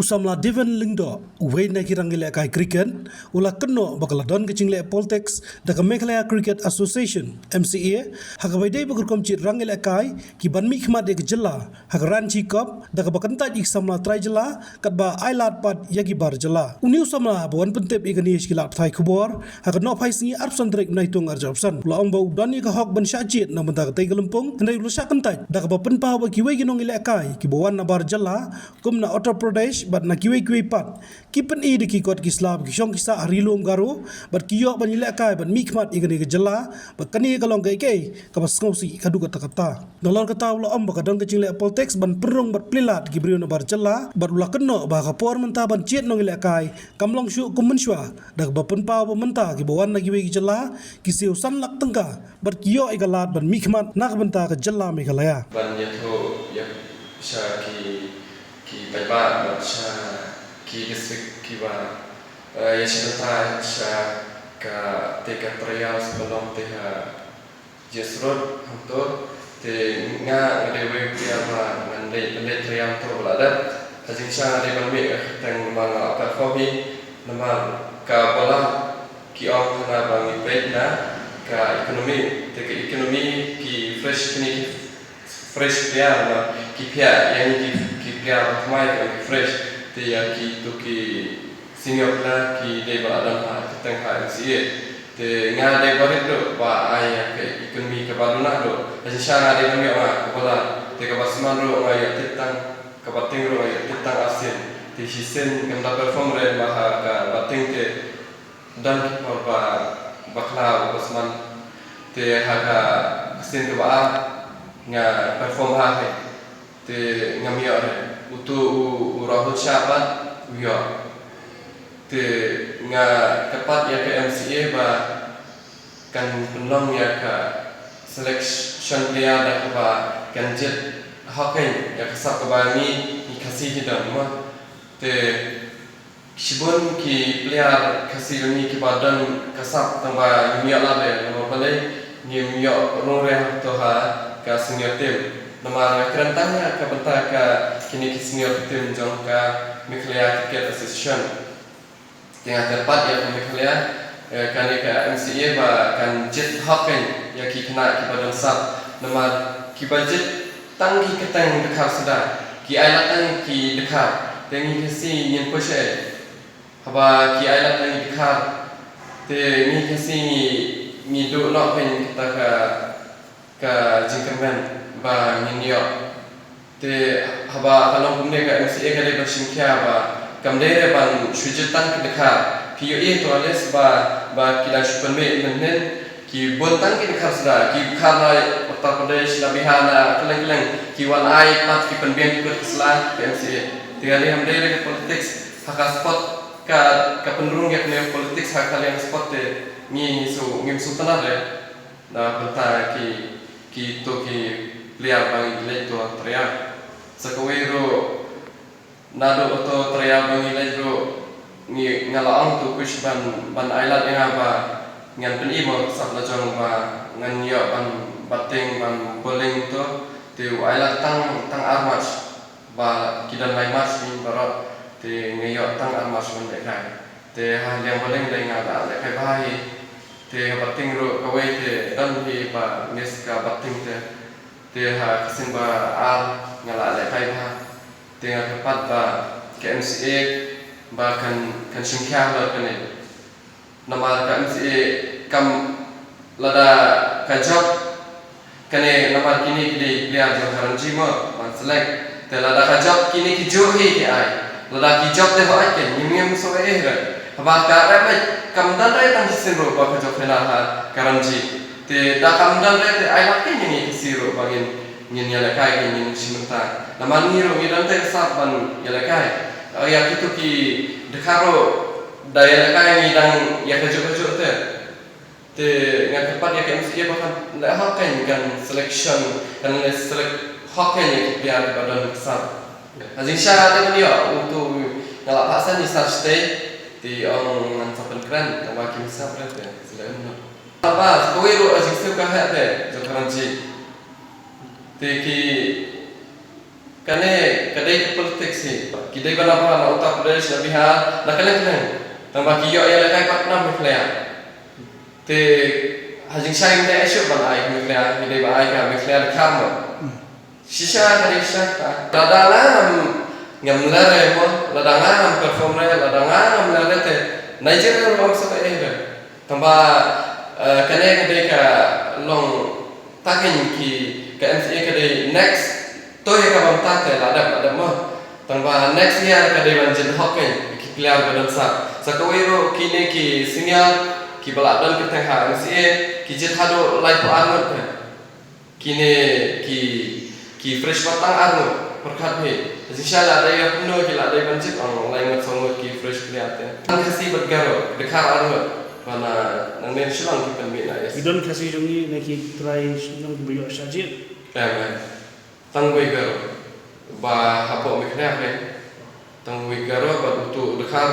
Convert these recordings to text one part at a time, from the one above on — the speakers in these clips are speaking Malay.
usamla Devon Lingdo uwe na kirangile kai cricket ula kenno bakaladon kechingle Poltex daga Meghalaya Cricket Association MCA hagabaidai bagur komchi rangile kai ki banmi khmat de jilla hagaran chi kop daga bakanta ik samla trai jilla katba ailat pat yagi bar jilla uniu samla bon pentep igani skila thai khubor hagno phai singi arpsan trek naitung arjopsan laong bau dani ka hok ban shachit na menta tai gelempong ndai lu sakantai daga bapen pa ba kiwe ginong ile kai ki bawan na bar jilla kumna Uttar Pradesh bat na kiwe pat kipen I de ki kot ki slab ki shong kisa harilum garu bat kiyo ban ile kai ban mikmat igani ke jilla bat kani kalong kai ka bas ngausi kadu kata dolor kata ulo om ba kadon ke jingle Poltex ban perung bat plilat ki brio na bar jilla bat ula kenno ba ka por menta ban chet nong ile kai kamlong shu kumenshwa dak bapen pa ba menta ki bawan na kiwe ki jilla ki seu san lak tengka bat kiyo igalat ban mikmat nak benta ke jilla Meghalaya ban yatho yak sha ki baiba sha ki district ki ba yashita sha ka teka trial sebelum teha jesrod untuk te nga ngedewe dia ba ngande trial to belada ajing sha de balmi tang manga performi nama ka bola ki on na bangi bedna ka ekonomi teka ekonomi ki fresh dia na ki pia yang ki pia mai ki fresh te ya ki to ki senior na ki de badan ha tang ha si te nga de barit do ba ai ke ekonomi ke baluna do ajin sha de kami ma bola te ka basman ro ai titang ka bating ro ai titang asin te hisen kam da perform re ma ha ka bating te dan ba bakla basman te ha ka asin ke ba nga perform ha he te ngamio re utu urahut syapat uyo te nga kepat ya ke MCA ba kan penong ya ke selection dia da ba kan jet hoken ya kesap ke bani ni kasih hidam ma te kibun ki player kasih ni ki badan kasap tamba mio la de no bale ni mio rore to ha ka senior tim nama kerentangnya ka benta ka kini ki senior tim jong ka Meghalaya Cricket Association yang tepat ya Meghalaya kan ka MCA ba kan jet hoken ya ki kena ki badan sap nama ki budget tanggi ketang dekat sudah ki ailatan ki dekat tengi kasi nyen poshe haba ki ailatan dekat te ni kasi ni do nok pen kita ka jingkamen ba nginyo te haba kalau bumne ka MCA ka de bersingkya ba kamde ban shujetan ke dekat PUA to ales ba kita superme menen ki bontang ki dekat sudah ki karna Uttar Pradesh labihana keleng ki wan ai pat ki penbian ki keslah MCA tigali hamde ke politics haka spot ka penurung ya ke politics haka yang spot te ni ngim su tanah le na benta ki to ki player bang ile to trial sakawero nado to trial bang ile ro ni ngalaang to kush ban ailat yang ba ngan pen imo sap la jong ba ngan yo ban batting ban bowling to te ailat tang armas ba kidan mai mas ni barot te ngayo tang armas ban de kai te ha yang bowling de ngada le kai bai te batting ro kawai te dan hi ba nes ka batting te ha kasin ba al ngala le kai ba te ngapat ba ke MCA ba kan singkya ba kene nama ka MCA kam lada ka job kene nama kini di player jong haranji mo ban select te lada ka job kini ki jo hi ki ai lada ki job te ho ai ken nyim so re ba ka ra kam dan re tang siro ba ka job fela ha karanji te da kam dan re te ai lak ni siro bangin nyen ya kai nyen simenta nama ni ro ngidan te sap ban ya kai ya kitu ki dekaro daya kai ngidang ya kejo te nga kepat ya MCA bahkan la haken kan selection kan select haken ya biar badan besar azin sya te dia untuk ngalak pasan di stay di on sapen kran sama kimsa berarti sudah apa kowe ro azin suka ha te jokaranji te ki kadai politik sih kita berapa nak Uttar Pradesh nak Bihar nak kalian tambah kiyo yang lekai 46 mikhlea te hajing sai mte esok banai mikhlea kita banai ka mikhlea kham sisa kadai sisa ladang ngam lare mo ladang perform re ladang lare te Nigeria orang sampai tambah kadai ka long takin ki ka MCA kadai next tôi hay các bạn ta thể là đập mà tầng và next year cái đây mình dân học cái clear cái đơn sạc sau cái rồi khi này khi senior khi bà đơn cái thằng hàng MCA khi chết hado life của anh rồi khi này khi fresh batang anh rồi perkat he inshallah đây aku nói khi là đây mình chết orang lain nggak sama khi fresh clear thế anh kasih bergaro dekat anh rồi và là năng nên silang kita mina ya idon kasih jongi neki try nang brio sajid tang wigaro ba hapo mikna ke tang wigaro ba tu dekat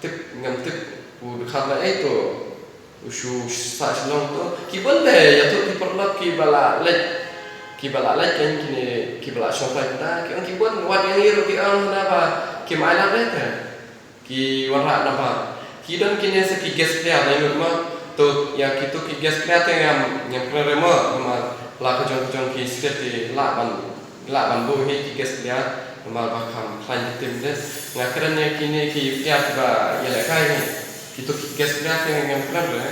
tik ngam tik u dekat la itu ushu sa shlong to ki bonde ya tu ki perlap ki bala lek kan ki bala shofai ta ki bon wat yang iru ki ang na ba ki mai la rete ki warra na ba ki don ki ne se ki ges kya na ma to ya ki tu ki ges kya te ngam remo ma la ko jon ki sket la ban bo he ki ges kya ma ba kham khan tim de nga kran ne ki ne ki kya ba ya la kai ni ki tu ki ges kya te ngam kran re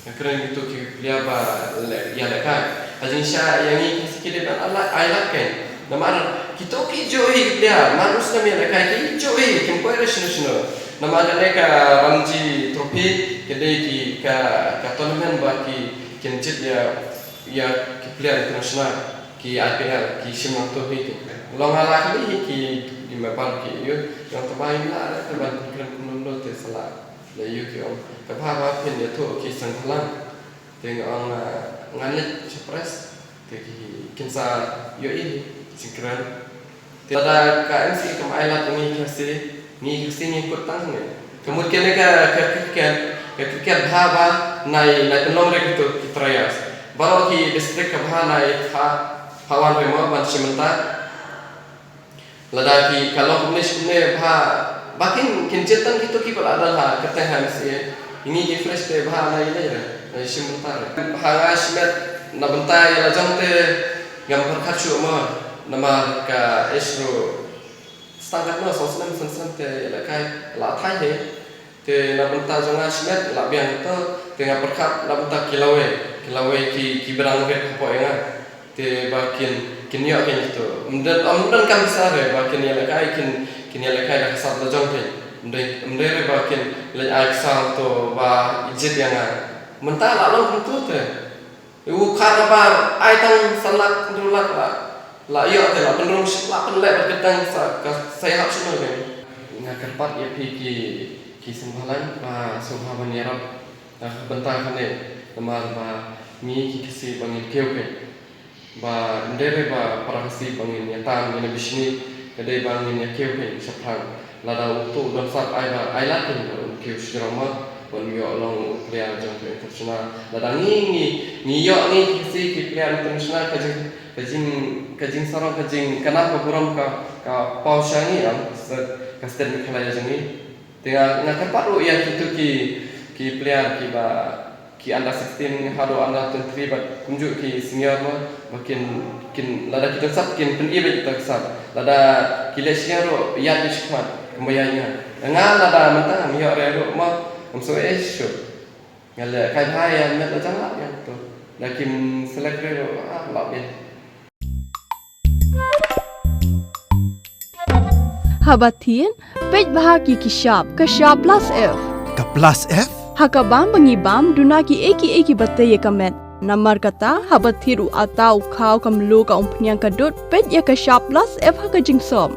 nga kran ki tu ki kya ba ya la kai ajin sha yang ni ki de ban Allah ai la ken na ma ki tu ki jo hi kya manus na me la kai ki jo hi kim ko re shino na ma ne ka Ranji Trophy ke de ki ka tournament ba ki kenjit ya ki player international ki IPL ki simang to hi long ala ki di mapan ki yo yang terbaik lah kan ban kran kunun te sala le yo ki on ka pa ba pin ya to ki sang thalang te ngong ngalit suppress te ki kinsa yo ini sikran te ada ka MC ka mailat ni kasi ni kut tang ni kemudian ka kriket bha nai penom re gitu kitrayas baru ki distrik ka bha nai hawan remo ban simenta ladaki kalau kumne bha bakin kincetan gitu ki ada ha keteh hamsi ini ki fresh te bha nai le simenta ha asmet na bentai la jamte ngam perkhachu ma nama ka esro standard ma sosnem sansan te la kai la thai he te na bentai jonga asmet la biang to te ngam perkhat la bentai kilawe ki berang ke po enga te bakin yo ken itu amdan kan besar bakin ya lakai kin ya lakai la kasat la jong te mde bakin la aksal to ba ijit yang menta la long tu te u khana ba ai tang salak dulak la yo te la penrung la penlek berketang saya hak semua ni ngakarpat ya ki sembalan ba subhaban ya rab bentar kan temar ba mi ki kisi bangin keuke ba ndere ba parasi bangin ya tam ni bisni kadai bangin ya keuke saprang lada utu don sat ai la tin keu sirama bon yo long player jong international lada ni yo ni kisi ki player international kajing sarang kajing kana buram ka paushani am ka sten khalaya jangi tengah ngakarpat ru ya kitu ki player ki anda 16 hado anda 23 bat kunjuk ki senior makin lada kita sab kin pen ibe kita sab lada kile senior ro ya di skmat kembayanya ngal lada mentang mi ore ro ma umso esho ngale kai bhai ya met la jang ya to lakin selek ro la be Habatin pej bahaki kashab plus F Ka plus F Hakabam bangibam dunaki eki bataye kamet namar kata habathiru atau khau kamlu ka umpnyang kadut pej ya kashab plus F hakajing som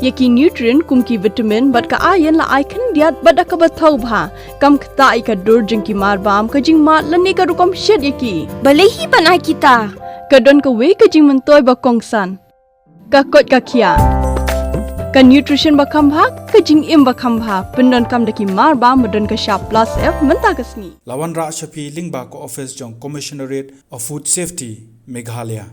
yaki nutrient kumki vitamin bat ka iron la icon diat bada ka bathau bha kam khta i ka dur jingki mar bam ka jing ma lani ka rukom shed yaki balehi banai kita kadon ka we ka jing mentoy ba kongsan ka kot ka khia ka nutrition ba khambha ka jing im ba khambha pendon kam daki mar ba modon ka sharp plus F menta kasni Lawan Ra Shafi Lingba ko office jong Commissionerate of Food Safety Meghalaya